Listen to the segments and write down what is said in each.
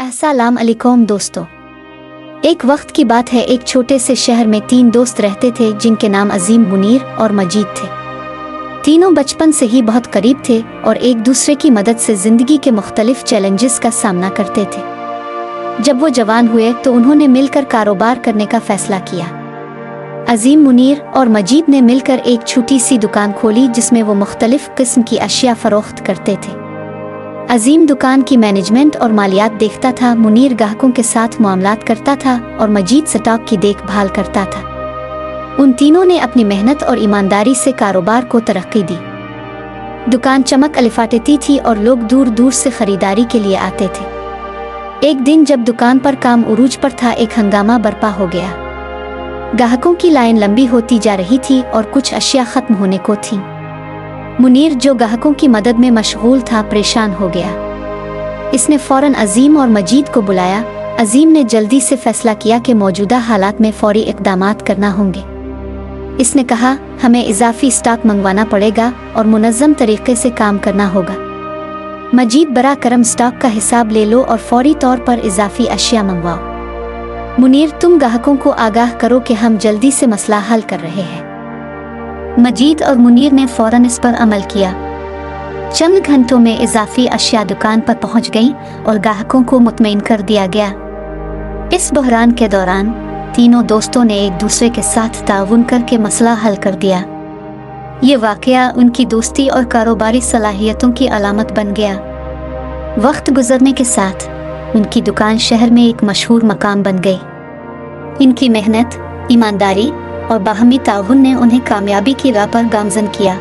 अस्सलाम अलैकुम दोस्तों। एक वक्त की बात है, एक छोटे से शहर में 3 दोस्त रहते थे जिनके नाम अजीम, मुनीर और मजीद थे। तीनों बचपन से ही बहुत करीब थे और एक दूसरे की मदद से जिंदगी के मुख्तलिफ चैलेंजेस का सामना करते थे। जब वो जवान हुए तो उन्होंने मिलकर कारोबार करने का फैसला किया। अजीम, मुनीर और मजीद ने मिलकर एक छोटी सी दुकान खोली जिसमें वो मुख्तलिफ किस्म की अशिया फरोख्त करते थे। अजीम दुकान की मैनेजमेंट और मालियात देखता था, मुनीर ग्राहकों के साथ मामलात करता था और मजीद स्टॉक की देखभाल करता था। उन तीनों ने अपनी मेहनत और ईमानदारी से कारोबार को तरक्की दी। दुकान चमक अलिफाटती थी और लोग दूर दूर से खरीदारी के लिए आते थे। एक दिन जब दुकान पर काम उरूज पर था, एक हंगामा बर्पा हो गया। ग्राहकों की लाइन लंबी होती जा रही थी और कुछ अशिया खत्म होने को थी। मुनीर, जो ग्राहकों की मदद में मशगूल था, परेशान हो गया। इसने फौरन अजीम और मजीद को बुलाया। अजीम ने जल्दी से फैसला किया कि मौजूदा हालात में फौरी इक़दामात करना होंगे। इसने कहा, हमें इजाफी स्टॉक मंगवाना पड़ेगा और मुनज़्ज़म तरीके से काम करना होगा। मजीद, बरा करम स्टॉक का हिसाब ले लो और फौरी तौर पर इजाफी अशिया मंगवाओ। मुनीर, तुम ग्राहकों को आगाह करो कि हम जल्दी से मसला हल कर रहे हैं। मजीद और मुनीर ने फौरन इस पर अमल किया। चंद घंटों में इजाफी अशिया दुकान पर पहुंच गई और ग्राहकों को मुतमईन कर दिया गया। इस बहरान के दौरान तीनों दोस्तों ने एक दूसरे के साथ ताउन करके मसला हल कर दिया। ये वाकया उनकी दोस्ती और कारोबारी सलाहियतों की अलामत बन गया। वक्त गुजरने के साथ उनकी दुकान शहर में एक मशहूर मकाम बन गई। इनकी मेहनत, ईमानदारी और बाहमी ताउन ने उन्हें कामयाबी की राह पर गामजन किया।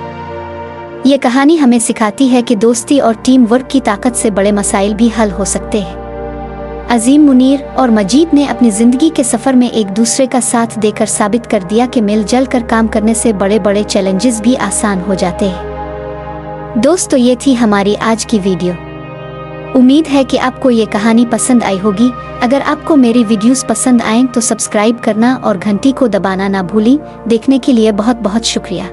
ये कहानी हमें सिखाती है कि दोस्ती और टीम वर्क की ताकत से बड़े मसाइल भी हल हो सकते हैं। अजीम, मुनीर और मजीद ने अपनी ज़िंदगी के सफ़र में एक दूसरे का साथ देकर साबित कर दिया कि मिलजुल कर काम करने से बड़े बड़े चैलेंजेस भी आसान हो जाते हैं। दोस्तों, ये थी हमारी आज की वीडियो। उम्मीद है कि आपको ये कहानी पसंद आई होगी। अगर आपको मेरी वीडियोस पसंद आएं तो सब्सक्राइब करना और घंटी को दबाना ना भूलें। देखने के लिए बहुत बहुत शुक्रिया।